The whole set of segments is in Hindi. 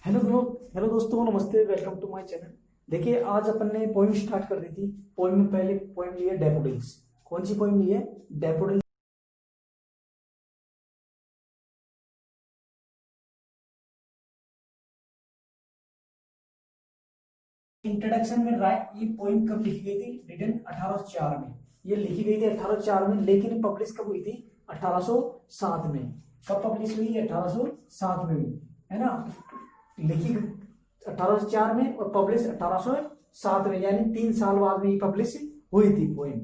हेलो दोस्तों, नमस्ते। Welcome to my channel. देखिए, आज अपन ने पोइम स्टार्ट कर दी थी। पोइम में पहले पोइम ली है डैफोडिल्स। कौन सी पोइम ली है? डैफोडिल्स। इंट्रोडक्शन में राय ये पोइम कब लिखी गई थी? रिटन 1804 में। ये लिखी गई थी 1804 में, लेकिन पब्लिश कब हुई थी? 1807 में। कब पब्लिश हुई? 1807 में हुई, है ना। लिखी 1804 में और पब्लिश 1807 में, यानी 3 साल बाद में ये पब्लिश हुई थी पोइम।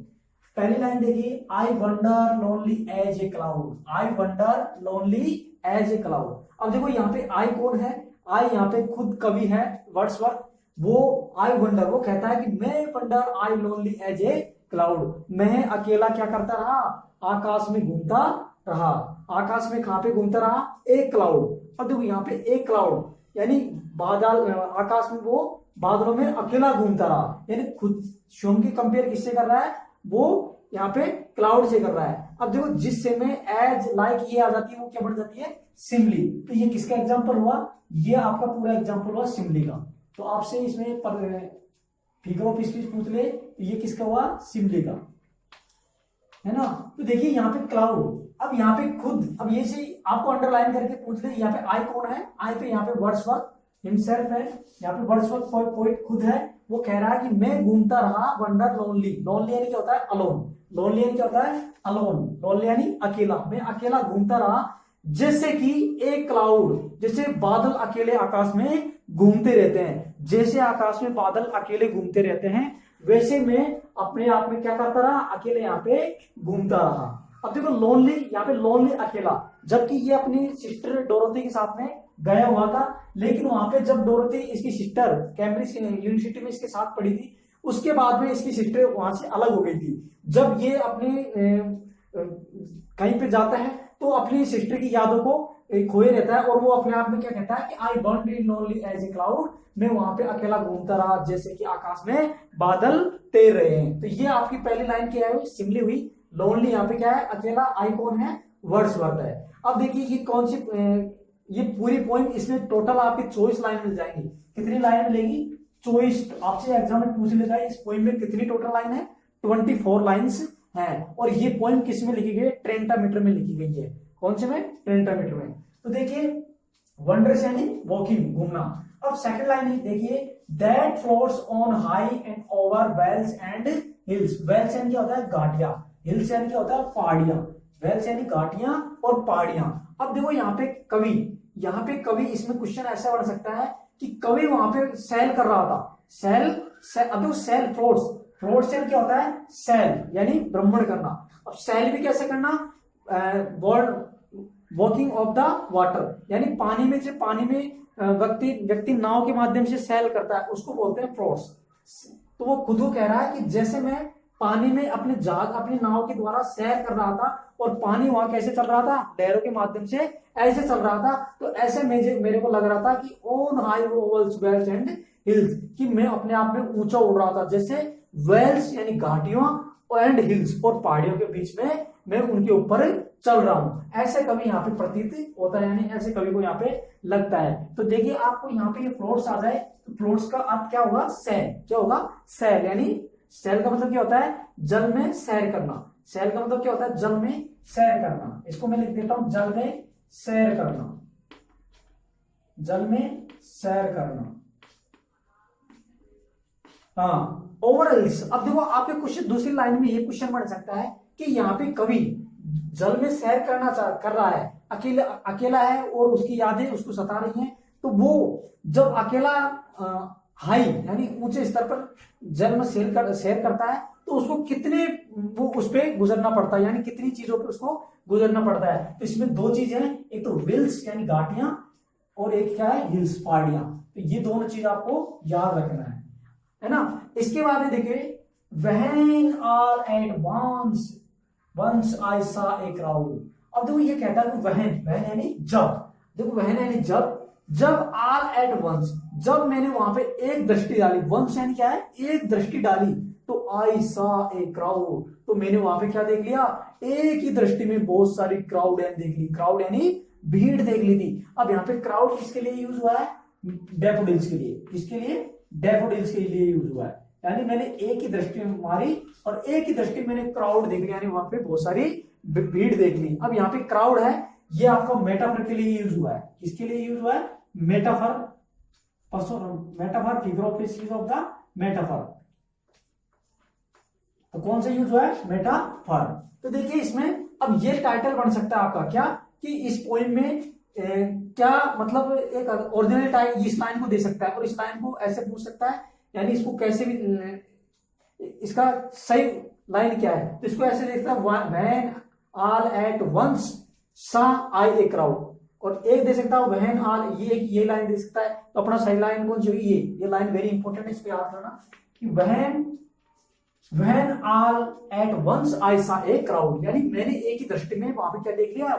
पहली लाइन देखिए, I wander lonely as a cloud. I wander lonely as a cloud. अब देखो यहाँ पे आई कौन है? आई यहाँ पे खुद कवि है, वर्ड्सवर्थ। वो आई वंडर, वो कहता है कि मैं wander I lonely as a cloud. मैं अकेला क्या करता रहा? आकाश में घूमता रहा। आकाश में कहां पे घूमता रहा? एक क्लाउड। अब देखो यहाँ पे एक क्लाउड यानी बादल, आकाश में वो बादलों में अकेला घूमता रहा, यानी खुद स्वयं की कंपेयर किससे कर रहा है? वो यहाँ पे क्लाउड से कर रहा है। अब देखो, जिससे में एज लाइक ये आ जाती है, वो क्या बन जाती है? सिमली। तो ये किसका एग्जांपल हुआ? ये आपका पूरा एग्जांपल हुआ सिमली का। तो आपसे इसमें फिगर ऑफ स्पीच पूछ ले, तो ये किसका हुआ? सिमली का, है ना। तो देखिए यहाँ पे क्लाउड, अब यहाँ पे खुद, अब ये से आपको अंडरलाइन करके पूछ ले, यहाँ पे आई कौन है? आई पे यहाँ पे वर्ड्सवर्थ हिमसेल्फ है। यहाँ पे वर्ड्सवर्थ पोएट खुद है। वो कह रहा है कि मैं घूमता रहा वंडर लोनली। लोनली यानी क्या होता है? अलोन। लोनली यानी क्या होता है? अलोन। लोनली यानी अकेला। मैं अकेला घूमता रहा, जैसे कि एक क्लाउड, जैसे बादल अकेले आकाश में घूमते रहते हैं। जैसे आकाश में बादल अकेले घूमते रहते हैं, वैसे मैं अपने आप में क्या करता रहा? अकेले यहाँ पे घूमता रहा। अब देखो, लोनली, यहाँ पे लोनली अकेला, जबकि ये अपनी सिस्टर डोरोथी के साथ में गया हुआ था। लेकिन वहां पे जब डोरोथी इसकी सिस्टर कैम्ब्रिज यूनिवर्सिटी में इसके साथ पढ़ी थी, उसके बाद में इसकी सिस्टर वहां से अलग हो गई थी। जब ये अपने कहीं पे जाता है तो अपनी सिस्टर की यादों को खोए रहता है, और वो अपने आप में क्या कहता है कि I wander lonely as a cloud. मैं वहां पे अकेला घूमता रहा, जैसे कि आकाश में बादल तैर रहे हैं। तो ये आपकी पहली लाइन क्या है? सिमली हुई। लोनली यहाँ पे क्या है? अकेला। आई कौन है? वर्ड्सवर्थ है। अब देखिए, ये कौन सी ये पूरी पोइम, इसमें टोटल आपकी 24 लाइन मिल जाएंगी। कितनी लाइन मिलेगी? 24। आपसे एग्जाम में पूछ लेगा इस पोइम में कितनी टोटल लाइन है? 24 लाइन्स है। और ये पोइम किस में लिखी गई है? ट्रेंटामीटर में लिखी गई है। कौन से में? ट्रेंटामीटर में। तो देखिए, वंडर्स यानी वॉकिंग, घूमना। अब सेकंड लाइन देखिए, that floats on high and over vales and hills. Vales यानी क्या होता है? घाटियां। हिल्स यानी क्या होता है? पहाड़ियां। वेल्स यानी घाटियां और पहाड़ियां। अब देखो यहाँ पे कवि, इसमें क्वेश्चन ऐसा बन सकता है कि कवि वहां पे सैल कर रहा था। अब देखो, सैल फ्लोट्स, फ्लोट सेल क्या होता है? सैल यानी भ्रमण करना। अब सैल भी कैसे करना? वॉकिंग ऑफ द वाटर, यानी पानी में से, पानी में व्यक्ति नाव के माध्यम से सैल करता है, उसको बोलते हैं फ्लोट्स। तो वो खुद को कह रहा है कि जैसे मैं पानी में अपनी नाव के द्वारा सैर कर रहा था, और पानी वहां कैसे चल रहा था? लहरों के माध्यम से ऐसे चल रहा था। तो ऐसे मेरे को लग रहा था कि on high ovals vales and hills, कि मैं अपने आप में ऊंचा उड़ रहा था, जैसे वेल्स यानी घाटियों एंड हिल्स और पहाड़ियों के बीच में मैं उनके ऊपर चल रहा हूं। ऐसे कवि यहाँ पे प्रतीत होता है, यानी ऐसे कवि को यहाँ पे लगता है। तो देखिए, आपको यहाँ पे ये फ्लोट्स आ जाए तो फ्लोट्स का अर्थ क्या होगा? सैल। क्या होगा? सैल। यानी सैल का मतलब क्या होता है? जल में सैर करना। सैल का मतलब क्या होता है? जल में सैर करना। इसको मैं लिख देता हूं, जल में सैर करना। जल में सैर करना, हाँ। ओवरऑल्स। अब देखो, आपके क्वेश्चन दूसरी लाइन में ये क्वेश्चन बन सकता है कि यहाँ पे कवि जल में सैर कर रहा है, अकेला है और उसकी यादें उसको सता रही हैं। तो वो जब अकेला हाई यानी ऊंचे स्तर पर जल में सैर करता है, तो उसको कितने वो उस पर गुजरना पड़ता है, यानी कितनी चीजों पे उसको गुजरना पड़ता है। तो इसमें 2 चीजें हैं, एक तो विल्स यानी घाटियां, और एक क्या है? हिल्स, पहाड़ियां। तो ये दोनों चीज आपको याद रखना है ना। इसके बाद में देखिए, When all at once I saw a crowd। अब देखो, ये कहता है वहन यानी जब। देखो, वहन यानी जब all at once, जब मैंने वहां पे एक दृष्टि डाली। वंश यानी क्या है? एक दृष्टि डाली। तो I saw a crowd, तो मैंने वहां पे क्या देख लिया? एक ही दृष्टि में बहुत सारी क्राउड देख ली। क्राउड यानी भीड़ देख ली थी। अब यहाँ पे क्राउड किसके लिए यूज हुआ है? डैफोडिल्स के लिए, किसके लिए, डैफोडिल्स के लिए यूज हुआ है। यानी मैंने एक ही दृष्टि में मारी और एक ही दृष्टि मैंने क्राउड देख लिया, यानी वहां पे बहुत सारी भीड़ देख ली। अब यहाँ पे क्राउड है, ये आपको मेटाफर के लिए यूज हुआ है। किसके लिए यूज हुआ है, metaphor, metaphor figure of speech of the metaphor. तो कौन सा यूज हुआ है, मेटाफर। तो देखिए इसमें अब ये टाइटल बन सकता है आपका क्या, कि इस पोएम में क्या मतलब एक ओरिजिनल टाइप इस लाइन को दे सकता है और इस लाइन को ऐसे पूछ सकता है, यानी इसको कैसे भी इसका सही लाइन क्या है, तो इसको ऐसे देखता है, व्हेन ऑल एट वंस सा आई ए क्राउड, और एक दे सकता है व्हेन ऑल, ये लाइन दे सकता है। तो अपना सही लाइन कौन सी, ये लाइन वेरी इंपॉर्टेंट है, इस पे याद रखना कि when all at once I saw a crowd, यानी मैंने एक ही दृष्टि में वहां पे क्या देख लिया,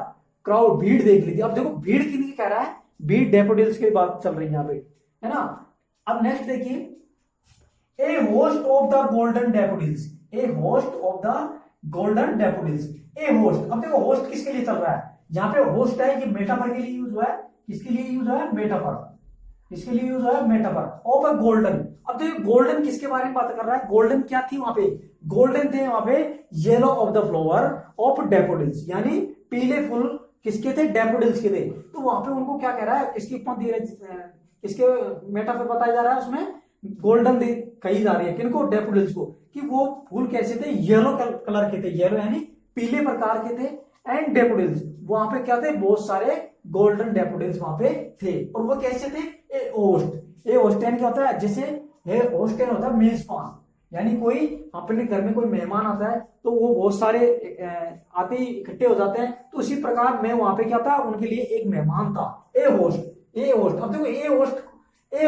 क्राउड, भीड़ देख ली थी। अब देखो भीड़ के लिए कह रहा है, भीड़ डैफोडिल्स की बात चल रही है यहाँ पे, है ना। अब नेक्स्ट देखिए, a host of the golden daffodils, a host of the golden daffodils, a host. अब देखो होस्ट किसके लिए चल रहा है, यहाँ पे होस्ट है, ये मेटाफर के लिए यूज हुआ है। किसके लिए यूज हुआ है, मेटाफर, इसके लिए यूज हुआ है मेटाफर ऑफ अ गोल्डन। अब देखो गोल्डन किसके बारे में बात कर रहा है, गोल्डन क्या थी वहां पे, गोल्डन थे वहां पे yellow of the flower of daffodils, यानी पीले फूल किसके थे, डैफोडिल्स के थे। तो वहां पे उनको क्या कह रहा है, किसकी किसके मेटाफर बताया जा रहा है, उसमें गोल्डन कही जा रही है, किनको, डैफोडिल्स को, कि वो फूल कैसे थे, येलो कलर के थे, येलो यानी पीले प्रकार के थे। एंड डैफोडिल्स, वहां पे क्या थे, बहुत सारे गोल्डन डैफोडिल्स वहां पे थे, और वो कैसे थे, ए होस्ट, ए होस्टेन क्या होता है, जैसे होस्टेन होता है मेजबान, यानी कोई अपने घर में कोई मेहमान आता है तो वो बहुत सारे आते ही इकट्ठे हो जाते हैं, तो उसी प्रकार मैं वहां पे क्या था, उनके लिए एक मेहमान था, ए होस्ट, ए होस्ट। अब देखो ए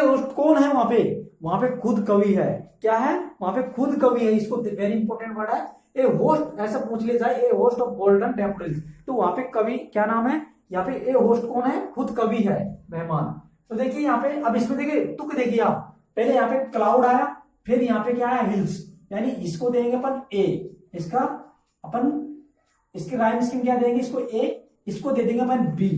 होस्ट कौन है वहां पे खुद कवि है, क्या है वहां पे, खुद कवि है। इसको वेरी इंपॉर्टेंट वर्ड है, ए होस्ट, ऐसा पूछ लिया जाए, ए होस्ट ऑफ गोल्डन डैफोडिल्स, तो वहां पे कवि क्या नाम है, यहाँ पे ए होस्ट कौन है, खुद कवि है, मेहमान। तो देखिए यहाँ पे, अब इसमें देखिए तुक देखिए आप, पहले यहाँ पे क्लाउड आया, फिर यहाँ पे क्या है, हिल्स, यानी इसको देंगे अपन ए, इसका अपन इसकी राइम स्कीम क्या देंगे, इसको ए, इसको दे देंगे अपन बी,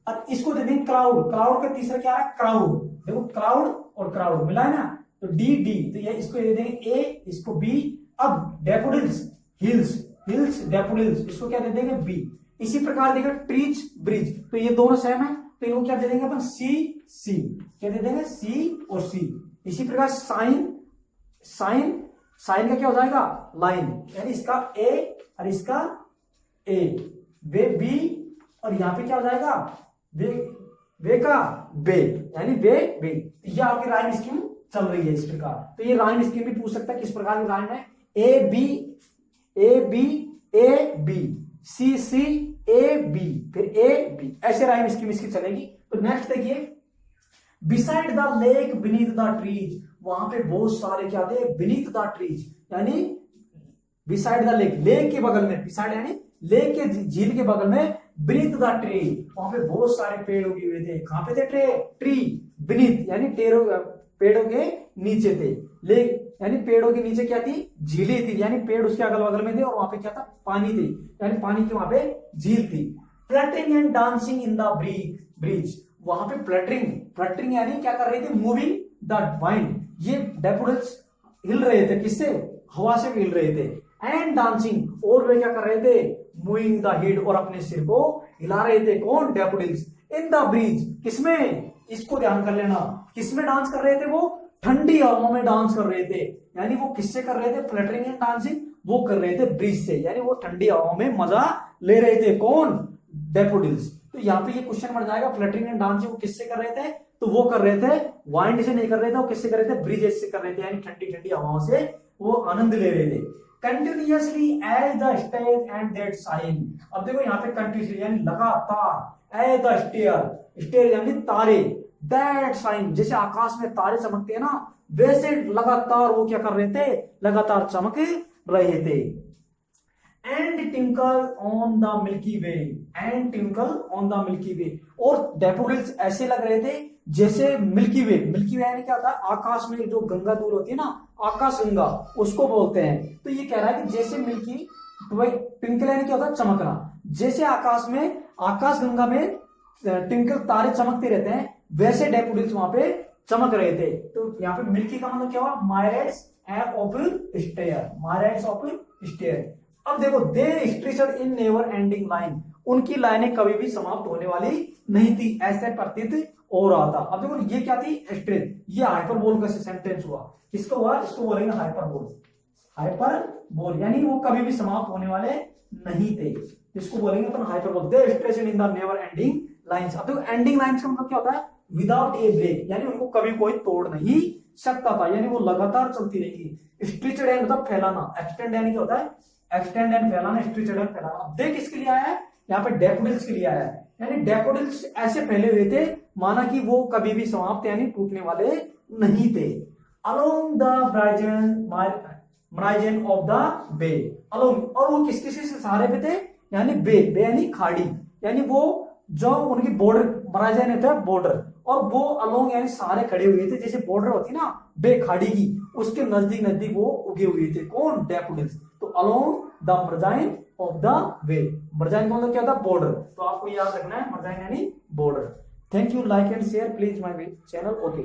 और इसको दे देंगे क्राउड, क्राउड का तीसरा क्या है, क्राउड। देखो क्राउड और क्राउड मिला है ना, तो डी डी, तो ये इसको दे देंगे ए, इसको बी। अब डैफोडिल्स, हिल्स डैफोडिल्स, इसको क्या दे देंगे, बी। इसी प्रकार देखो ट्रीज ब्रिज, तो ये दोनों सेम है, तो इनको क्या दे देंगे अपन, सी, क्या दे देंगे, सी और सी। इसी प्रकार साइन का क्या हो जाएगा, लाइन, यानी इसका ए और इसका ए, वे बी, और यहां पे क्या हो जाएगा, वे का बे, यानी वे बे। ये आपकी राइम स्कीम चल रही है इस प्रकार। तो ये राइम स्कीम भी पूछ सकता है, किस प्रकार की राइम है, A B A B, C A B, फिर ए बी, ऐसे राइम स्कीम इसकी चलेगी। तो नेक्स्ट देखिए, beside the lake beneath the trees, वहां पे बहुत सारे क्या थे, बीनीथ द ट्रीज, यानी बिसाइड द लेक, लेक के बगल में, बिसाइड यानी लेक के, झील के बगल में, बीनीथ द ट्री, वहां पे बहुत सारे पेड़ उगे हुए थे। कहां पे थे, ट्री, बीनीथ यानी पेड़ों के नीचे थे, लेक यानी पेड़ों के नीचे क्या थी, झीलें थी, यानी पेड़ उसके अगल बगल में थे, और वहां पे क्या था, पानी थी, यानी पानी की वहां पे झील थी। Fluttering and dancing in the bridge, वहां पे फ्लटरिंग यानी क्या कर रही थी, मूविंग द वाइंड, ये डैफोडिल्स हिल रहे थे, किससे, हवा से हिल रहे थे। एंड डांसिंग, और वे क्या कर रहे थे, मूविंग द हेड, और अपने सिर को हिला रहे थे, कौन, डैफोडिल्स। इन द ब्रिज, किसमें, इसको ध्यान कर लेना, किसमें डांस कर रहे थे, वो ठंडी हवाओं में डांस कर रहे थे, यानी वो किससे कर रहे थे, फ्लटरिंग एंड डांसिंग, वो कर रहे थे ब्रिज से, यानी वो ठंडी हवाओं में मजा ले रहे थे, कौन, डैफोडिल्स। तो यहाँ पे ये क्वेश्चन बन जाएगा, फ्लटरिंग एंड डांसिंग वो किससे कर रहे थे, तो वो कर रहे थे वाइंड से नहीं कर रहे थे, वो किससे कर रहे थे, ब्रिजेस से कर रहे थे, यानी ठंडी ठंडी हवाओं से वो आनंद ले रहे थे। Continuously as the stair and that sign, अब देखो यहाँ पे कंटिन्यूअसली यानी लगातार, एज द स्टेयर यानी तारे, दैट साइन जैसे आकाश में तारे चमकते हैं ना, वैसे लगातार वो क्या कर रहे थे, लगातार चमक रहे थे। And twinkle on the milky way, and twinkle on the milky way, और डैफोडिल्स ऐसे लग रहे थे जैसे मिल्की वे यानी क्या होता है, आकाश में जो गंगा दूर होती है ना, आकाश गंगा उसको बोलते हैं। तो ये कह रहा है कि जैसे मिल्की, ट्विंकल यानी क्या होता है, चमकना, जैसे आकाश गंगा में ट्विंकल तारे चमकते रहते हैं, वैसे डैफोडिल्स वहां पे चमक रहे थे। तो यहाँ पे मिल्की का मतलब क्या हुआ, myriads of stars, myriads of stars. अब देखो, they stretched in never ending line, उनकी लाइनें कभी भी समाप्त होने वाली नहीं थी, ऐसे प्रतीत हो रहा था। अब देखो ये क्या थी, स्ट्रेच, ये हाइपरबोल का सेंटेंस हुआ, किसको हुआ, इसको बोलेंगे हाइपरबोल, हाइपरबोल यानी वो कभी भी समाप्त होने वाले नहीं थे, इसको बोलेंगे अपन hyperbole. They stretched in the never ending lines. अब देखो एंडिंग लाइंस का मतलब क्या होता है, विदाउट ए ब्रेक, यानी उनको कभी कोई तोड़ नहीं सकता था, यानी वो लगातार चलती रहेगी। स्ट्रेचड है मतलब फैलाना, एक्सटेंड यानी क्या होता है, एक्सटेंड एंड फैलाना, स्ट्रेचड एंड फैलाना। अब दे किसके लिए आया है, यहाँ पे डैफोडिल्स के लिए आया है, यानी डैफोडिल्स ऐसे फैले हुए थे माना कि वो कभी भी समाप्त यानी टूटने वाले नहीं थे। Along the margin of the bay, along, और वो किस किसी से सहारे पे थे, यानी बे, बे यानी खाड़ी, यानी वो जो उनकी बॉर्डर, मार्जिन होता है बॉर्डर, और वो अलोंग यानी सहारे खड़े हुए थे, जैसे बॉर्डर होती ना बे खाड़ी की, उसके नजदीक नजदीक वो उगे हुए थे, कौन, डैफोडिल्स। तो along the margin of the way, margin का मतलब क्या था, बॉर्डर, तो आपको याद रखना है मार्जिन यानी border. Thank you, like and share please my channel. Okay.